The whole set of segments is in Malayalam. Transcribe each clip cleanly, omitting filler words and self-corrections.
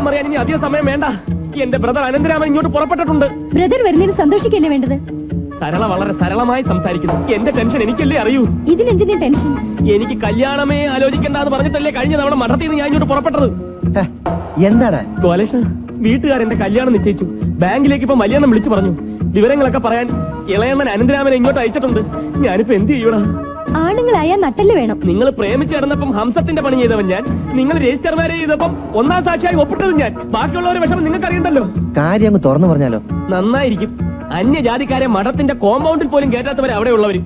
മലയാളം അറിയാൻ ഇനി അധിക സമയം വേണ്ട. എന്റെ ബ്രദർ അനന്തരാമൻ ഇങ്ങോട്ട് പുറപ്പെട്ടിട്ടുണ്ട്. ബ്രദർ വരുന്നതിന് സന്തോഷിക്കല്ലേ വേണ്ടത്? സരള വളരെ സരളമായി സംസാരിക്കുന്നു. എന്റെ ടെൻഷൻ എനിക്കല്ലേ അറിയൂ. ഇതിനെന്തിനാ ടെൻഷൻ? എനിക്ക് കല്യാണമേ ആലോചിക്കണ്ടെന്ന് പറഞ്ഞിട്ടല്ലേ കഴിഞ്ഞ തവണ മഠത്തിൽ നിന്ന് ഞാൻ ഇങ്ങോട്ട് പുറപ്പെട്ടത്. എന്താണ് ഗോലേഷ, വീട്ടുകാരെന്റെ കല്യാണം നിശ്ചയിച്ചു. ബാങ്കിലേക്ക് ഇപ്പൊ വലിയണ്ണം വിളിച്ചു പറഞ്ഞു. വിവരങ്ങളൊക്കെ പറയാൻ ഇളയണ്ണൻ അനന്തരാമനെ ഇങ്ങോട്ട് അയച്ചിട്ടുണ്ട്. ഞാനിപ്പോ എന്ത് ചെയ്യൂടാ? ആണുങ്ങളായ നട്ടല് വേണം. നിങ്ങൾ പ്രേമിച്ച് കിടന്നപ്പം ഹംസത്തിന്റെ പണി ചെയ്തവൻ ഞാൻ. നിങ്ങൾ രജിസ്റ്റർ മാരേജ് ചെയ്തപ്പം ഒന്നാം സാക്ഷിയായി ഒപ്പിട്ടത് ഞാൻ. ബാക്കിയുള്ളവരെ വിഷമം നിങ്ങൾക്ക് അറിയണ്ടല്ലോ. കാര്യം അങ്ങ് തുറന്നു പറഞ്ഞാലോ? നന്നായിരിക്കും. അന്യജാതിക്കാരെ മഠത്തിന്റെ കോമ്പൗണ്ടിൽ പോലും കേട്ടാത്തവരെ അവിടെ ഉള്ളവര്.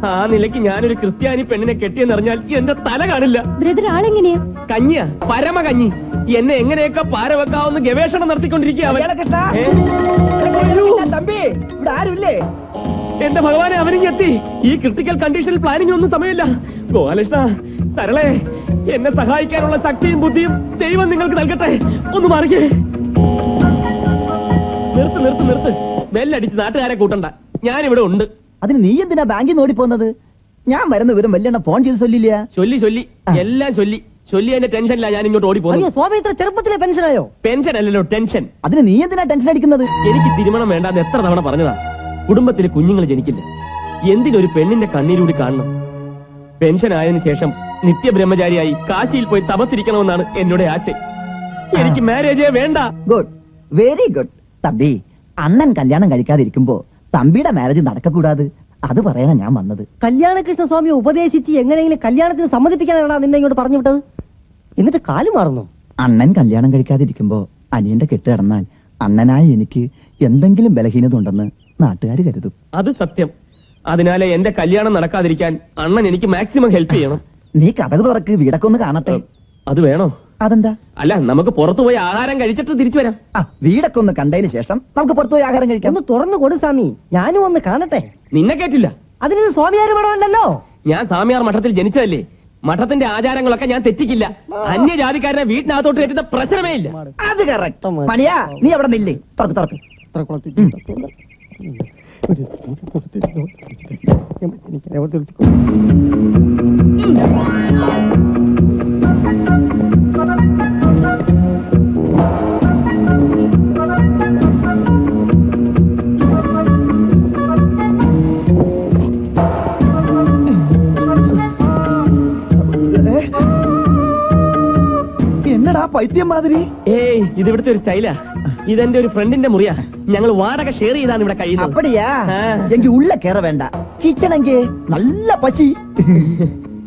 ആ നിലയ്ക്ക് ഞാനൊരു ക്രിസ്ത്യാനി പെണ്ണിനെ കെട്ടിയെന്നറിഞ്ഞാൽ എന്റെ തല കാണില്ല. ബ്രദർ ആളെങ്ങനെയാ? കഞ്ഞിയാ, പരമകഞ്ഞി. എന്നെ എങ്ങനെയൊക്കെ പാര വെക്കാവുന്ന ഗവേഷണം നടത്തിക്കൊണ്ടിരിക്കുക. എന്റെ ഭഗവാനെ, അവനിങ്ങി എത്തി. ഈ ക്രിട്ടിക്കൽ കണ്ടീഷനിൽ പ്ലാനിംഗ് ഒന്നും സമയമില്ല. ഗോപാലകൃഷ്ണ, സരളെ, എന്നെ സഹായിക്കാനുള്ള ശക്തിയും ബുദ്ധിയും ദൈവം നിങ്ങൾക്ക് നൽകട്ടെ. ഒന്ന് മാറിക്കേ. നിർത്ത് നിർത്ത് നിർത്ത്. ബെല്ലടിച്ച് നാട്ടുകാരെ കൂട്ടണ്ട. ഞാനിവിടെ ഉണ്ട്. അതിന് നീ എന്തിനാ ബാങ്കിൽ നിന്ന് ഓടിപ്പോന്നത്? ഞാൻ വരുന്ന വിവരം വല്യണ്ണ ഫോൺ ചെയ്ത് ചൊല്ലില്ല? ചൊല്ലി എല്ലാം ചൊല്ലി എന്റെ ടെൻഷനില്ല ഞാൻ ഇങ്ങോട്ട് ഓടിപ്പോകുന്നു. സ്വാമി ഇത്ര ചെറുപ്പത്തിലെ പെൻഷനായോ? പെൻഷൻ അല്ലല്ലോ, ടെൻഷൻ. അതിന് നീ എന്തിനാ ടെൻഷൻ അടിക്കുന്നത്? എനിക്ക് തിരുമണം വേണ്ടാന്ന് എത്ര തവണ പറഞ്ഞതാ. കുടുംബത്തിലെ കുഞ്ഞുങ്ങൾ ജനിക്കില്ല. എന്തിനൊരു പെണ്ണിന്റെ കണ്ണീരൂടി കാണണം. പെൻഷൻ ആയതിനു ശേഷം നിത്യബ്രഹ്മചാരിയായി കാശിയിൽ പോയി തപസ്സിരിക്കണമെന്നാണ് എന്നോട് ആശ. എനിക്ക് മാരേജേ വേണ്ട. Good, very good. തമ്പി, അണ്ണൻ കല്യാണം കഴിക്കാതിരിക്കുമ്പോ തമ്പിയുടെ മാരേജ് നടക്കக்கூടാതെ, അത് പറയാനാ ഞാൻ വന്നത്. കല്യാണകൃഷ്ണ സ്വാമിയെ ഉപദേശിച്ച് എങ്ങനെയെങ്കിലും കല്യാണത്തിന് സമ്മതിപ്പിക്കാനാണ് നിന്നെ ഇങ്ങോട്ട് പറഞ്ഞു വിട്ടത്. എന്നിട്ട് കാല് മാറുന്നു. അണ്ണൻ കല്യാണം കഴിക്കാതിരിക്കുമ്പോ അനിയന്റെ കെട്ട് കിടന്നാൽ അണ്ണനായി എനിക്ക് എന്തെങ്കിലും ബലഹീനത ഉണ്ടെന്ന് നാട്ടുകാർ കരുതും. അത് സത്യം. അതിനാലെ എന്റെ കല്യാണം നടക്കാതിരിക്കാൻ അണ്ണൻ എനിക്ക് മാക്സിമം ഹെൽപ്പ് ചെയ്യണം. നീ കഥക് തുറക്ക്, വീടൊക്കെ ഒന്ന് കാണട്ടെ. അത് വേണോ? അതെന്താ? അല്ല, നമുക്ക് പുറത്തുപോയി ആഹാരം കഴിച്ചിട്ട് തിരിച്ചു വരാം. വീടൊക്കെ ഒന്ന് കണ്ടതിന് ശേഷം നമുക്ക് പുറത്തുപോയി ആഹാരം കഴിക്കാം. ഒന്ന് തുറന്നു കൊടു സ്വാമി, ഞാനും ഒന്ന് കാണട്ടെ. നിന്നെ കേട്ടില്ല. അതിന് സ്വാമിയാര് വേണമല്ലോ. ഞാൻ സ്വാമിയാർ മഠത്തിൽ ജനിച്ചതല്ലേ. മഠത്തിന്റെ ആചാരങ്ങളൊക്കെ ഞാൻ തെറ്റിക്കില്ല. അന്യജാതിക്കാരനെ വീട്ടിനകത്തോട്ട് കയറ്റുന്ന പ്രശ്നമേ ഇല്ല. അത് കറക്റ്റ്. മണിയാ, നീ അവിടെ നില്ലേ. തുറക്ക്. എന്നടാ പൈത്യം മാതിരി? ഏയ്, ഇത് ഇവിടുത്തെ ഒരു സ്റ്റൈലാ. ഇതെന്റെ ഒരു ഫ്രണ്ടിന്റെ മുറിയാ. ഞങ്ങൾ വാടക ഷെയർ ചെയ്താണ് ഇവിടെ കഴിയുന്നത്. അപ്പടിയാ? എങ്കിൽ ഉള്ള കേറ വേണ്ട. കിച്ചണെങ്കിൽ നല്ല പശി.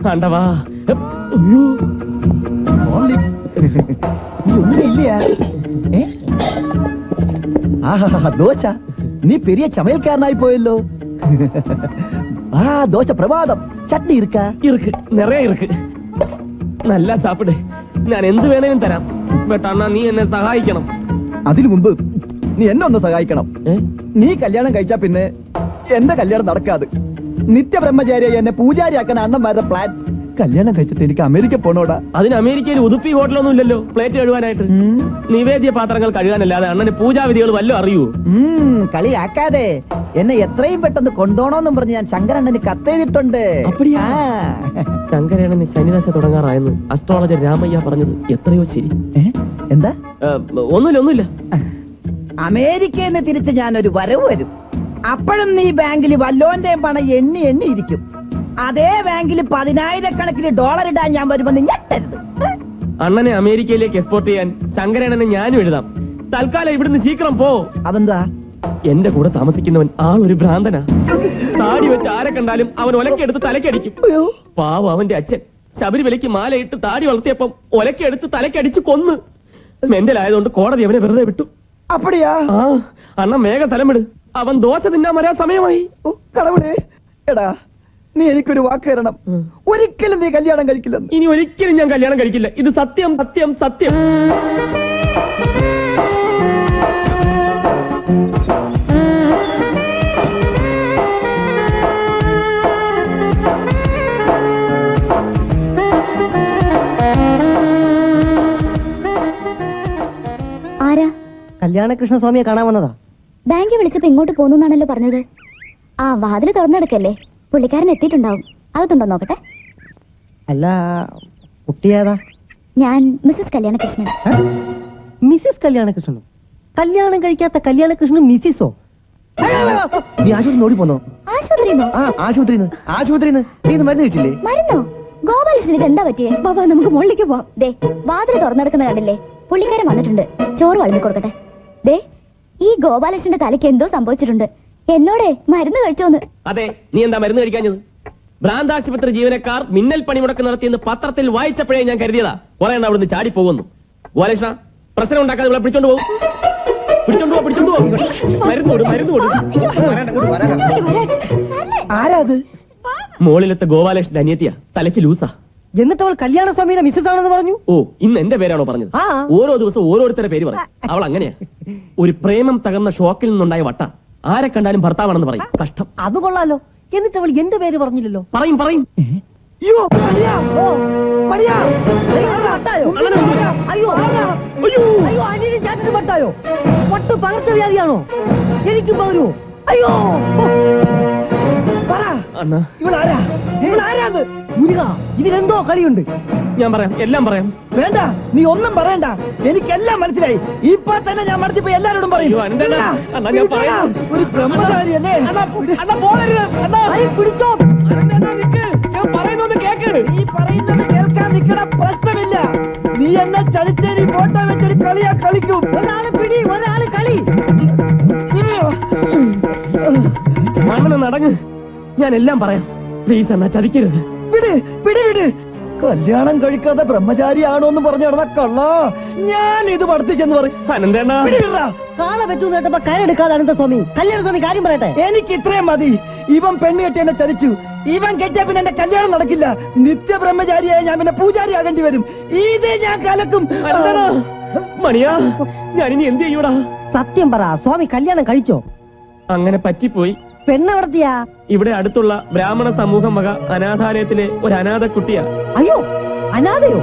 കണ്ടവാ. ദോശ, നീ പെരിയ ചമയൽക്കാരനായി പോയല്ലോ. ദോശ പ്രഭാതം. ചട്നി ഇരിക്കാ? ഇருக்கு, നിറയെ ഇருக்கு. നല്ല സാപ്പിട്. ഞാൻ എന്ത് വേണേലും തരാം. ബട്ട് അണ്ണാ, നീ എന്നെ സഹായിക്കണം. അതിനു മുമ്പ് നീ എന്നെ ഒന്ന് സഹായിക്കണം. നീ കല്യാണം കഴിച്ചാ പിന്നെ എന്റെ കല്യാണം നടക്കാതെ നിത്യബ്രഹ്മചാരിയായി എന്നെ പൂജാരിയാക്കാൻ അണ്ണന്മാരുടെ പ്ലാൻ. കല്യാണം കഴിച്ചിട്ട് എനിക്ക് അമേരിക്ക പോണോടാ. അതിന് അമേരിക്കയിൽ ഉതുപ്പി ഹോട്ടലൊന്നും ഇല്ലല്ലോ പ്ലേറ്റ് കഴുകാനായിട്ട്. നിവേദ്യ പാത്രങ്ങൾ കഴുകാനല്ലാതെ അണ്ണന് പൂജാവിധികൾ വല്ലതും അറിയൂ? കളിയാക്കാതെ. എന്നെ എത്രയും പെട്ടെന്ന് കൊണ്ടോണോന്നും പറഞ്ഞ് ഞാൻ ശങ്കരണ്ണന് കത്തെഴുതിട്ടുണ്ട്. ശങ്കരണ്ണന് ശനിദശ തുടങ്ങാറായെന്ന് അസ്ട്രോളജർ രാമയ്യ പറഞ്ഞത് എത്രയോ ശരി. എന്താ? ഒന്നുമില്ല. അമേരിക്കയിൽ നിന്ന് തിരിച്ച് ഞാനൊരു വരവ് വരും. അപ്പോഴും നീ ബാങ്കിൽ വല്ലോന്റെയും പണം എണ്ണി ഇരിക്കും. അതേ ബാങ്കിൽ 10,000 ഡോളർ ഇടാൻ ഞാൻ വരുമെന്ന് ഞെട്ടരുത്. അണ്ണനെ അമേരിക്കയിലേക്ക് എക്സ്പോർട്ട് ചെയ്യാൻ ശങ്കരണ്ണനെ ഞാനും എഴുതാം. തൽക്കാലം ഇവിടുന്ന് ശീഘ്രം പോ. അതെന്താ? എന്റെ കൂടെ താമസിക്കുന്നവൻ ആളൊരു ഭ്രാന്തനാ. താടി വെച്ച് ആരെ കണ്ടാലും അവൻ ഒലക്കെടുത്ത് തലക്കടിക്കും. പാവം അവന്റെ അച്ഛൻ ശബരിമലയ്ക്ക് മാലയിട്ട് താടി വളർത്തിയപ്പം ഒലക്കെടുത്ത് തലക്കടിച്ച് കൊന്ന്. മെന്റലായതുകൊണ്ട് കോടതി അവനെ വെറുതെ വിട്ടു. അപ്പടിയാ? അണ്ണൻ വേഗം സ്ഥലം വിട്. അവൻ ദോശ തിന്നാൻ വരാൻ സമയമായി. കടവുളേ, എടാ നീ എനിക്കൊരു വാക്ക് തരണം. ഒരിക്കലും നീ കല്യാണം കഴിക്കില്ലെന്ന്. ഇനി ഒരിക്കലും ഞാൻ കല്യാണം കഴിക്കില്ല. ഇത് സത്യം സത്യം സത്യം. ആരാ? കല്യാണകൃഷ്ണ സ്വാമിയെ കാണാൻ വന്നതാ. ബാങ്കിൽ വിളിച്ചപ്പോ ഇങ്ങോട്ട് പോന്നാണല്ലോ പറഞ്ഞത്. ആ വാതില് തുറന്നെടുക്കല്ലേ. പുള്ളിക്കാരൻ എത്തിയിട്ടുണ്ടാവും. അകത്തുണ്ടോ നോക്കട്ടെ. അല്ല, കുട്ടിയേതാ? ഞാൻ മിസ്സസ് കല്യാണകൃഷ്ണൻ. മിസ്സിസ് കല്യാണകൃഷ്ണനും കല്യാണം കഴിക്കാത്ത കല്യാണകൃഷ്ണനും മിസ്സിസോ? നീ ആശുപത്രി ഓടി പോന്നോ? ആശുപത്രിന്നോ? ആ ആശുപത്രിന്ന് നീ ഇന്ന് മരുന്ന് കഴിച്ചില്ലേ? മരുന്നോ? ഗോപാലകൃഷ്ണന് എന്താ പറ്റിയേ? ബാബാ നമുക്ക് മുകളിലേക്ക് പോവാം. ദേ വാതിൽ തുറന്നെടുക്കുന്ന കണ്ടില്ലേ? പുള്ളിക്കാരൻ വന്നിട്ടുണ്ട്. ചോറ് വളഞ്ഞു കൊടുക്കട്ടെ. ദേ ഈ ഗോപാലകൃഷ്ണന്റെ തലയ്ക്ക് എന്തോ സംഭവിച്ചിട്ടുണ്ട്. എന്നോടെ മരുന്ന് കഴിച്ചോന്ന്. അതെ, നീ എന്താ മരുന്ന് കഴിക്കാഞ്ഞത്? ഭ്രാന്താശുപത്രി ജീവനക്കാർ മിന്നൽ പണിമുടക്ക് നടത്തിയെന്ന് പത്രത്തിൽ വായിച്ചപ്പോഴേ ഞാൻ കരുതിയതാ കുറെ എണ്ണം അവിടുന്ന് ചാടി പോകുന്നു. ഗോപാലകൃഷ്ണ, പ്രശ്നം ഉണ്ടാക്കാതെ ഇവിടെ പിടിച്ചോണ്ട് പോകും. പിടിച്ചോണ്ട് പോ. മരുന്ന് കൊടു. ആരാത്? മോളിലത്തെ ഗോപാലകൃഷ്ണന്റെ അനിയത്തിയാ, തലയ്ക്ക് ലൂസാ. എന്നിട്ട് അവൾ കല്യാണസ്വാമിയുടെ മിസ്സസ് ആണെന്ന് പറഞ്ഞു. ഓ, ഇന്ന് എന്റെ പേരാണോ പറഞ്ഞത്? ആ. ഓരോ ദിവസം ഓരോരുത്തരുടെ പേര് പറയും. അവൾ അങ്ങനെയാ. ഒരു പ്രേമം തകർന്ന ഷോക്കിൽ നിന്നുണ്ടായ വട്ട. ആരെ കണ്ടാലും ഭർത്താവാണെന്ന് പറയും. കഷ്ടം. അത് കൊള്ളാലോ. എന്നിട്ട് അവൾ എന്റെ പേര് പറഞ്ഞില്ലല്ലോ. പറയും. അയ്യോ മണിയാ, ഓ മണിയാ, വട്ടായോ? അണ്ണനെ അയ്യോ അയ്യോ, അനിയനും ചേട്ടനും വട്ടായോ? വട്ട് പകർച്ചവ്യാധിയാണോ? എനിക്കും പകരുമോ? അയ്യോ പറ, അണ്ണാ, ഇവളാരാത്? മുരുക, ഇതിലെന്തോ കളിയുണ്ട്. ഞാൻ പറയാം, എല്ലാം പറയാം. വേണ്ട, നീ ഒന്നും പറയണ്ട, എനിക്കെല്ലാം മനസ്സിലായി. ഇപ്പൊ തന്നെ ഞാൻ മറിച്ചിപ്പോ എല്ലാരോടും പറയും. അയ്യോ, അനന്തേട്ടാ, അണ്ണാ, ഞാൻ പറയാം. ഒരു ബ്രഹ്മചാരിയല്ലേ? അണ്ണാ, പോകരുത്. അണ്ണാ, കൈ പിടിച്ചോ. അനന്തേട്ടാ, നിക്ക്. ഞാൻ പറയുന്നത് കേക്ക്. നീ പറയുന്നത് കേൾക്കാൻ നിൽക്കണ പ്രശ്നമില്ല. നീ എന്നെ ചതിച്ചേരി ഫോട്ടോ വെച്ചൊരു കളിയാ കളിക്കും. ഒരാള് പിടി, ഒരാള് കളി. മണ്ണന് നടങ്ങ്. ഞാൻ എല്ലാം പറയാം. പ്ലീസ് അണ്ണാ, ചതിക്കരുത്. വിട്. കല്യാണം കഴിക്കാതെ ബ്രഹ്മചാരിയാണോ എന്ന് പറഞ്ഞു നടന്ന കള്ള ഞാൻ ഇത് പഠിപ്പിച്ചെന്ന് പറയും. അനന്തേണ്ണ, കാള പറ്റൂ കേട്ടപ്പോ കയറെടുക്കാതെ അനന്തസ്വാമി. കല്യാണസ്വാമി കാര്യം പറയട്ടെ. എനിക്ക് ഇത്രയും മതി. ഇവൻ പെണ്ണ് കെട്ടി എന്നെ ചതിച്ചു. ഇവൻ കെട്ടിയ പിന്നെ എന്റെ കല്യാണം നടക്കില്ല. നിത്യ ബ്രഹ്മചാരിയായ ഞാൻ പിന്നെ പൂജാരി ആകേണ്ടി വരും. ഇത് ഞാൻ കലക്കും. അനന്തേണ്ണ, മണിയാ, ഞാനിനി എന്ത് ചെയ്യൂടാ? സത്യം പറ, സ്വാമി കല്യാണം കഴിച്ചോ? അങ്ങനെ പറ്റിപ്പോയി. പെണ്ണെവിടത്തിയാ? ഇവിടെ അടുത്തുള്ള ബ്രാഹ്മണ സമൂഹം വക അനാഥാലയത്തിലെ ഒരു അനാഥ കുട്ടിയാ. അയ്യോ, അനാഥയോ?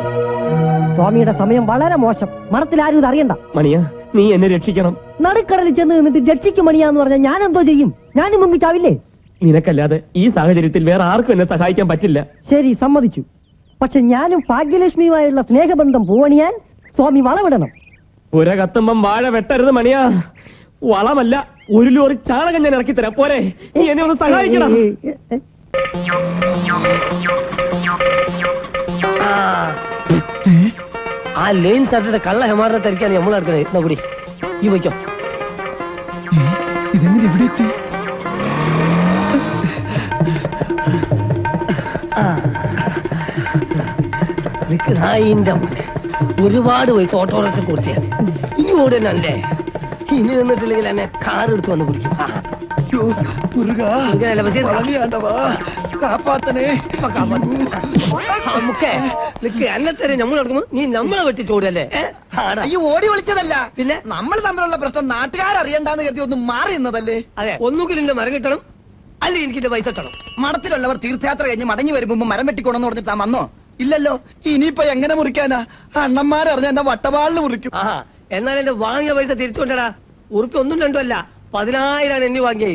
സ്വാമിയുടെ സമയം വളരെ മോശം. മഠത്തിൽ ആരും ഇത് അറിയണ്ട. മണിയാ, നീ എന്നെ രക്ഷിക്കണം. നടുക്കടലിൽ ചെന്ന് നിന്നിട്ട് രക്ഷിക്കും മണിയാന്ന് പറഞ്ഞാൽ ഞാൻ എന്തോ ചെയ്യും? ഞാനും മുങ്ങി ചാവില്ലേ? നിനക്കല്ലാതെ ഈ സാഹചര്യത്തിൽ വേറെ ആർക്കും എന്നെ സഹായിക്കാൻ പറ്റില്ല. ശരി, സമ്മതിച്ചു. പക്ഷെ ഞാനും ഭാഗ്യലക്ഷ്മിയുമായുള്ള സ്നേഹബന്ധം പൂവണിയാൻ സ്വാമി വളവിടണം. പുര കത്തുമ്പം വാഴ വെട്ടരുത് മണിയാ. വളമല്ല, ഒരു ലോറി ചാണകം ഞാൻ ഇറക്കി തരാം. പോരെ, നീ എന്നെ ഒന്ന് സഹായിക്കണം. ആ ലെയിൻ സാറിന്റെ കള്ള ഹെമാറിനെ തിരക്കാണ് നമ്മൾ നടക്കണേ. കൂടി ഈ വയ്ക്കോ. ഇതെങ്ങനെ ഇവിടെ എത്തി? ഒരുപാട് പൈസ ഓട്ടോറിക്ഷ കൊടുത്തിയാണ്. ഇനി ഓടുന്നേ. ഇനി നിന്നിട്ടില്ലെങ്കിൽ എന്നെ കാർ എടുത്ത് വന്ന് പിടിക്കും. അന്നത്തെ നമ്മൾ നടക്കുമ്പോ നീ നമ്മളെ വെട്ടി ചോടല്ലേ? അയ്യോ, ഓടി വിളിച്ചതല്ല. പിന്നെ നമ്മൾ തമ്മിലുള്ള പ്രശ്നം നാട്ടുകാരറിയണ്ടെന്ന് കരുതി ഒന്ന് മാറി നിന്നതല്ലേ? അതെ, ഒന്നുകിൽ എന്റെ മരം കിട്ടണം, അല്ലെങ്കിൽ എനിക്ക് എന്റെ പൈസ കിട്ടണം. മഠത്തിലുള്ളവർ തീർത്ഥയാത്ര കഴിഞ്ഞ് മടങ്ങി വരുമ്പോ മരം വെട്ടിക്കോണെന്ന് പറഞ്ഞിട്ട് വന്നോ? ഇല്ലല്ലോ. ഇനിയിപ്പൊ എങ്ങനെ മുറിക്കാനാ? അണ്ണന്മാരറിഞ്ഞ എന്നെ വട്ടവാളിന് മുറിക്കും. ആഹാ, എന്നാൽ എന്റെ വാങ്ങിയ പൈസ തിരിച്ചുകൊണ്ടടാ. ഉറുപ്പ് ഒന്നും രണ്ടും അല്ല, 10,000 എണ്ണി വാങ്ങിയേ.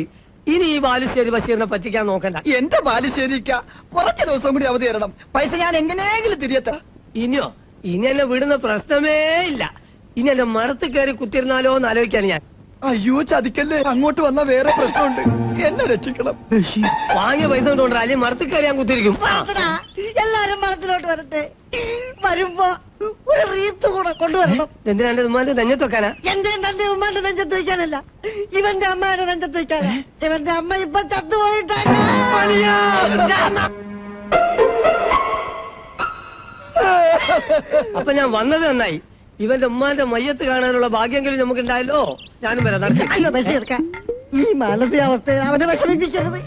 ഇനി ഈ ബാലുശ്ശേരി ബഷീറിനെ പറ്റിക്കാൻ നോക്കണ്ട. എന്റെ ബാലുശ്ശേരിക്ക കുറച്ച് ദിവസം കൂടി അവധി തരണം. പൈസ ഞാൻ എങ്ങനെയെങ്കിലും തിരിയെത്താം. ഇനിയോ? ഇനി എന്നെ വിടുന്ന പ്രശ്നമേ ഇല്ല. ഇനി എന്റെ മരത്ത് കയറി കുത്തിരുന്നാലോ എന്ന് ആലോചിക്കാണ് ഞാൻ. അയ്യോ, ചതിക്കല്ലേ. അങ്ങോട്ട് വന്ന വേറെ പ്രശ്നമുണ്ട്. എന്നെ രക്ഷിക്കണം. വാങ്ങിയ പൈസ കൊണ്ടുകൊണ്ടാ, അല്ലെങ്കിൽ മരത്ത് കയറി ഞാൻ കുത്തിരിക്കും. എല്ലാരും മണത്തിലോട്ട് വരട്ടെ. വരുമ്പോ ഒരു റീത്ത് കൂടെ കൊണ്ടുവരണം. എന്തിനാ എന്റെ ഉമ്മാന്റെ നെഞ്ഞത്ത് വെക്കാനാ? എന്റെ തന്റെ ഉമ്മാന്റെ നെഞ്ചത്ത് വയ്ക്കാനല്ല, ഇവന്റെ അമ്മയുടെ നെഞ്ചത്ത് വയ്ക്കാനാ. ഇവന്റെ അമ്മ ഇപ്പൊ ചത്തുപോയിട്ടാണ്. അപ്പൊ ഞാൻ വന്നത് നന്നായി. ഇവന്റെ ഉമ്മാന്റെ മയ്യത്ത് കാണാനുള്ള ഭാഗ്യെങ്കിലും നമുക്ക് ഉണ്ടായല്ലോ. ഞാനും വരാം. അയ്യോ ബഷീർക്ക, ഈ മാനസികാവസ്ഥയെ അവനെ വിഷമിപ്പിക്കരുത്.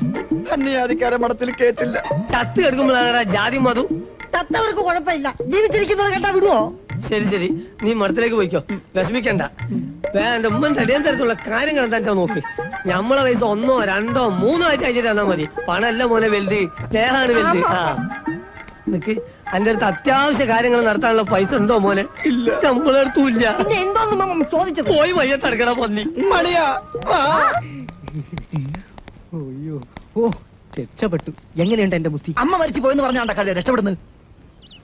അന്യാധികാര മഠത്തിൽ കേട്ടില്ല. ചത്ത് കിടക്കുമ്പോഴാണ് ജാതി മധു. ചത്തവർക്ക് കുഴപ്പമില്ല, ജീവിച്ചിരിക്കുന്നത് കണ്ടാ വിടുവോ? ശരി, നീ മഠത്തിലേക്ക് പോയിക്കോ, വിഷമിക്കണ്ട. എന്റെ ഉമ്മന്റെ അടിയന്തരത്തിലുള്ള കാര്യങ്ങൾ എന്താ വെച്ചാൽ നോക്ക്. ഞമ്മളെ പൈസ 1, 2, 3 ആഴ്ച അയച്ചിട്ട് തന്നാ മതി. പണമല്ല മോനെ വലുത്, സ്നേഹാണ് വലുത്. ആ നിക്ക്, എന്റെ അടുത്ത് അത്യാവശ്യ കാര്യങ്ങൾ നടത്താനുള്ള പൈസ ഉണ്ടോ മോനെ? ഇല്ല, നമ്മളെ അടുത്തും ഇല്ല. പിന്നെ എന്തോന്നും ചോദിച്ചത്? പോയി വയ്യത്തടക്കണ പന്നി. മണിയാ, ഓ, രക്ഷപ്പെട്ടു. എങ്ങനെയുണ്ട് എന്റെ ബുദ്ധി? അമ്മ മരിച്ചു പോയെന്ന് പറഞ്ഞാണ്ട കളി രക്ഷപ്പെടുന്നത്.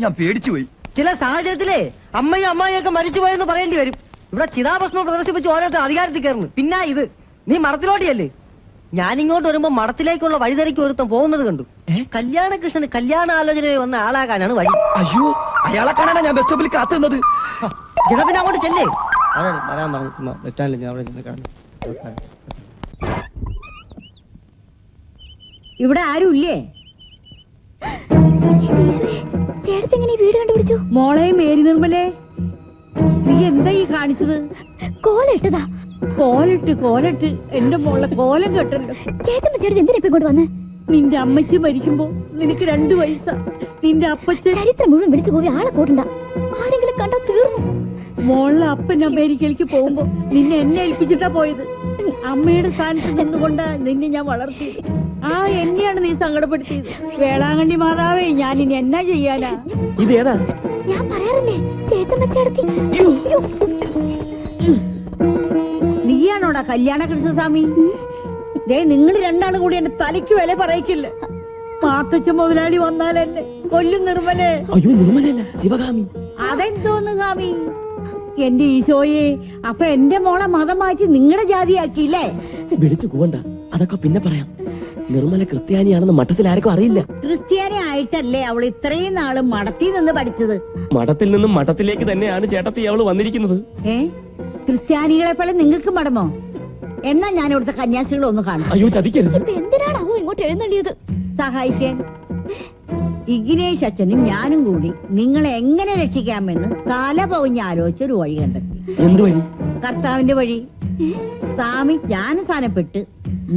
ഞാൻ പേടിച്ചു പോയി. ചില സാഹചര്യത്തിലേ അമ്മയും അമ്മായിയൊക്കെ മരിച്ചുപോയെന്ന് പറയേണ്ടി വരും. ഇവിടെ ചിതാഭസ്മം പ്രദർശിപ്പിച്ച് ഓരോരുത്തർ അധികാരത്തിൽ കയറുന്നു. പിന്നെ ഇത് നീ മഠത്തിലോട്ടിയല്ലേ? ഞാനിങ്ങോട്ട് വരുമ്പോ മഠത്തിലേക്കുള്ള വഴിതിരക്ക് ഒരുത്തം പോകുന്നത് കണ്ടു. കല്യാണകൃഷ്ണന് കല്യാണ ആലോചനയിൽ വന്ന ആളാകാനാണ് വഴി. അയ്യോ, അയാളെ കാണാനാ ഞാൻ ബസ് സ്റ്റോപ്പിൽ കാത്തുന്നത്. എന്നാ പിന്നെ അങ്ങോട്ട് ചെല്ലേ. വരാൻ പറഞ്ഞു ബസ് സ്റ്റാൻഡിൽ ഞാൻ അവിടെ ചെന്ന് കാണുന്നു. ഇവിടെ ആരുമില്ലേ? ചേട്ടത്തി എങ്ങനെ ഈ വീട് കണ്ടുപിടിച്ചു? മോളെ മേരി നിർമ്മലേ, നീ എന്താ ഈ കാണിച്ചത്? കോലിട്ടതാ. കോലിട്ട് എന്റെ മോളെ കോലം കെട്ടല്ലോ. ചേട്ടൻ ചേട്ടൻ എന്തിനാ ഇപ്പൊ ഇങ്ങോട്ട് വന്ന്? നിന്റെ അമ്മച്ചി മരിക്കുമ്പോ നിനക്ക് 2 വയസ്സാ. നിന്റെ അപ്പച്ചൻ ചരിത്രം മുഴുവൻ വിളിച്ചു പോയി ആളെ കൂട്ടണ്ട. ആരെങ്കിലും കണ്ടാ തീർന്നു. മോളിലെ അപ്പൻ അമേരിക്കയിലേക്ക് പോകുമ്പോ നിന്നെ എന്നെ ഏൽപ്പിച്ചിട്ടാ പോയത്. അമ്മയുടെ സ്ഥാനത്ത് നിന്നുകൊണ്ടാ നിന്നെ ഞാൻ വളർത്തിയത്. എന്നെയാണ് നീ സങ്കടപ്പെടുത്തിയത്. വേളാങ്കണ്ണി മാതാവേ, ഞാൻ ഇനി എന്നാ ചെയ്യാനാ? ഇതേതാ? ഞാൻ പറയാറില്ലേ ചേട്ടൻ ചേട്ടത്തി. നീയാണോടാ കല്യാണ കൃഷ്ണസ്വാമി? ദേ, നിങ്ങൾ രണ്ടാളും കൂടി എന്റെ തലയ്ക്ക് വില പറയിക്കില്ല. മാത്തച്ഛ മുതലാളി വന്നാൽ എന്നെ കൊല്ലും നിർമ്മലേ. അയ്യോ, നിർമ്മലല്ല, ശിവകാമി. അതെന്തോന്ന് കാമി? എന്റെ ഈശോയെ, അപ്പൊ എന്റെ മോളെ മതം മാറ്റി നിങ്ങളുടെ ജാതിയാക്കിയില്ലേ? വിളിച്ചു പോവണ്ട, അതൊക്കെ പിന്നെ പറയാം. നിർമ്മല ക്രിസ്ത്യാനിയാണെന്ന് മഠത്തിൽ ആർക്കും അറിയില്ല. ക്രിസ്ത്യാനി ആയിട്ടല്ലേ അവൾ ഇത്രയും നാള് മഠത്തിൽ നിന്ന് പഠിച്ചത്? മഠത്തിൽ നിന്നും മഠത്തിലേക്ക് തന്നെയാണ് ചേട്ടത്തി അവള് വന്നിരിക്കുന്നത്. ക്രിസ്ത്യാനികളെ പോലെ നിങ്ങൾക്ക് മടമോ? എന്നാ ഞാൻ ഇവിടുത്തെ കന്യാസികളെ ഒന്ന് കാണും. അയ്യോ, ചതിക്കരുത്. ഇപ്പൊ എന്തിനാണാവോ ഇങ്ങോട്ട് എഴുന്നള്ളിയത്? സഹായിക്കാൻ ഇഗ്നേഷ് അച്ഛനും ഞാനും കൂടി നിങ്ങളെ എങ്ങനെ രക്ഷിക്കാമെന്ന് തല പൊഞ്ഞ് ആലോചിച്ചൊരു വഴി കണ്ടെത്തി. എന്ത് വഴി? കർത്താവിന്റെ വഴി. സ്വാമി ജ്ഞാനസ്ഥാനപ്പെട്ട്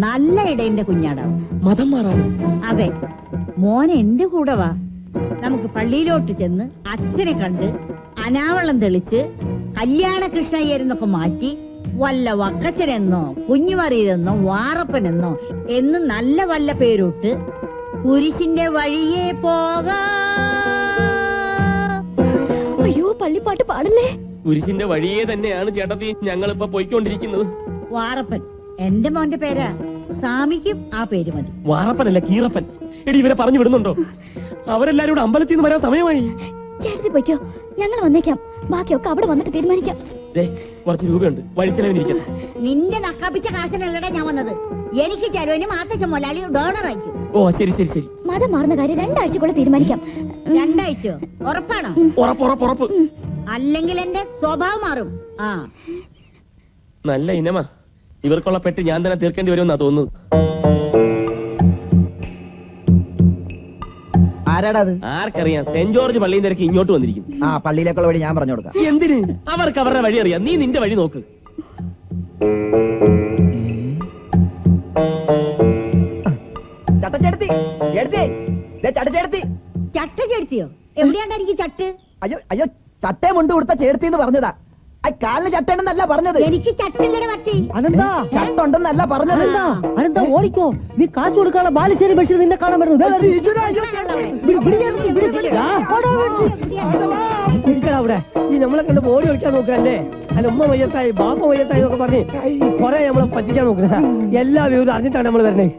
നല്ല ഇടയന്റെ കുഞ്ഞാടാവും. മതം മാറാണ്. അതെ, മോനെ എന്റെ കൂടെ വാ. നമുക്ക് പള്ളിയിലോട്ട് ചെന്ന് അച്ഛനെ കണ്ട് അനാവളം തെളിച്ച് കല്യാണ കൃഷ്ണയ്യരെന്നൊക്കെ മാറ്റി വല്ല വക്കച്ചനെന്നോ കുഞ്ഞുമറിയതെന്നോ വാറപ്പനെന്നോ എന്ന് നല്ല വല്ല പേരിട്ട് കുരിശിന്റെ വഴിയെ പോകാ. അയ്യോ, പള്ളിപ്പാട്ട് പാടല്ലേ. കുരിശിന്റെ വഴിയെ തന്നെയാണ് ചേട്ടത്തി ഞങ്ങളിപ്പോ പോയിക്കൊണ്ടിരിക്കുന്നത്. വാറപ്പൻ എന്റെ മോന്റെ പേരാ. സ്വാമിക്കും ആ പേര് മതി. വാറപ്പനല്ല, കീറപ്പൻ. എടി, ഇവരെ പറഞ്ഞു വിടുന്നുണ്ടോ? അവരെല്ലാരും കൂടെ അമ്പലത്തിൽ നിന്ന് വരാൻ സമയമായി. ചേട്ടത്തി പോയിക്കോ, ഞങ്ങൾ വന്നേക്കാം. ബാക്കിയൊക്കെ അവിടെ വന്നിട്ട് തീരുമാനിക്കാം. കുറച്ച് രൂപയുണ്ട്, വഴിച്ചെലവിനിരിക്കാം. നിന്റെ നക്കാപ്പിച്ച കാശനല്ലടേ ഞാൻ വന്നത്. എനിക്ക് ചെലവിന് മാത്തച്ഛ മുതലാളി ഡോണർ അയക്കും. ഓ, ശരി ശരി ശരി. മതം മാറുന്ന കാര്യം 2 ആഴ്ചക്കുള്ള തീരുമാനിക്കാം. 2 ആഴ്ചയോ? ഉറപ്പാണോ? ഉറപ്പ്. അല്ലെങ്കിൽ എന്റെ സ്വഭാവം മാറും. നല്ല ഇനമാ. ഇവർക്കുള്ള പെട്ട് ഞാൻ തന്നെ തീർക്കേണ്ടി വരുമെന്നാ തോന്നുന്നു. ആരാടാ അത്? ആർക്കറിയാം. സെന്റ് ജോർജ് പള്ളിയും തിരക്ക് ഇങ്ങോട്ട് വന്നിരിക്കുന്നു. ആ, പള്ളിയിലേക്കുള്ള വഴി ഞാൻ പറഞ്ഞു കൊടുക്കാം. എന്തിന്? അവർക്ക് അവരുടെ വഴി അറിയാം. നീ നിന്റെ വഴി നോക്ക്. ചട്ടച്ചേടത്തി, ചട്ടച്ചേടത്തി. ചട്ട ചേർത്തിയോ? എവിടെയാണ്ടാ എനിക്ക് ചട്ട്? അയ്യോ, ചട്ടേ മുണ്ട് കൊടുത്ത ചേർത്തി എന്ന് പറഞ്ഞതാ. കാലിന് ചട്ടേണ്ടെന്നല്ല പറഞ്ഞത്. എനിക്ക് ചട്ടില്ലടെ പറ്റി. അനന്താ, ചട്ടുണ്ടെന്നല്ല പറഞ്ഞത്. അനന്താ ഓടിക്കോ. നീ കാശ് കൊടുക്കാനുള്ള ബാലുശ്ശേരി ബഷീർ നിന്നെ കാണാൻ വരുന്നു. അവിടെ ഈ നമ്മളെ കണ്ട് ബോഡി ഒളിക്കാൻ നോക്കല്ലേ? അല്ല, ഉമ്മ വയ്യത്തായി ബാപ്പ വയ്യത്തായി എന്നൊക്കെ പറഞ്ഞ് കൊറേ നമ്മളെ പറ്റിക്കാൻ നോക്കുന്ന എല്ലാ വിവരവും അറിഞ്ഞിട്ടാണ് നമ്മൾ വരുന്നത്.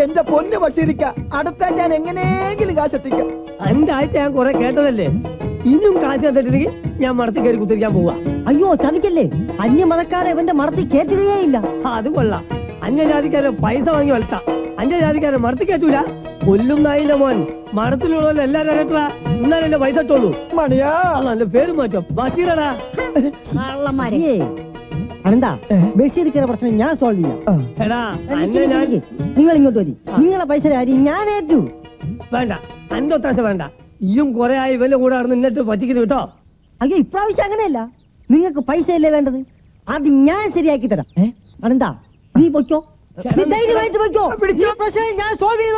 എന്റെ പൊന്ന് ബഷീരിക്ക, അടുത്ത ഞാൻ എങ്ങനെയെങ്കിലും കാശെത്തിക്കാം. 5 ആഴ്ച ഞാൻ കൊറേ കേട്ടതല്ലേ. ഇനിയും കാശ് തന്നിട്ടുണ്ടെങ്കിൽ ഞാൻ മടത്തി കയറി കുത്തിരിക്കാൻ പോവാ. അയ്യോ, ചതിക്കല്ലേ. അന്യമതക്കാരെ ഇവന്റെ മടത്തി കയറ്റുകയേ ഇല്ല. അത് കൊള്ളാം. അന്യജാതിക്കാരെ പൈസ വാങ്ങി വളർത്താം. അന്യജാതിക്കാരെ മടത്തി കയറ്റൂല. കൊല്ലും നായിന്റെ മോൻ മടത്തിലുള്ള എല്ലാരും അറിയട്ടാ. എന്നാലും എന്റെ പൈസ ഇട്ടോളൂ. മണിയാ, എന്റെ പേര് മാറ്റം ബഷീറടാ. കള്ളന്മാരെ. അനന്താ, ബഷീറിന്റെ പ്രശ്നം ഞാൻ സോൾവ് ചെയ്യാം. എടാ, നിങ്ങൾ ഇങ്ങോട്ട് വരി. നിങ്ങളെ പൈസ കാര്യം ഞാൻ ഏറ്റു. വേണ്ട, അന്റെ ഒത്താശ വേണ്ട. ഇയും കൊറേ ആയി ഇവന്റെ കൂടെ നടന്ന് നിന്നിട്ട് പറ്റിക്കുന്നു കേട്ടോ. അയ്യോ, ഇപ്രാവശ്യം അങ്ങനെയല്ല. നിങ്ങൾക്ക് പൈസ അല്ലേ വേണ്ടത്? അത് ഞാൻ ശരിയാക്കി തരാം. അനന്താ, നീ പൊയ്ക്കോ. ധൈര്യമായിട്ട് പൊയ്ക്കോ. പ്രശ്നം ഞാൻ സോൾവ് ചെയ്തു.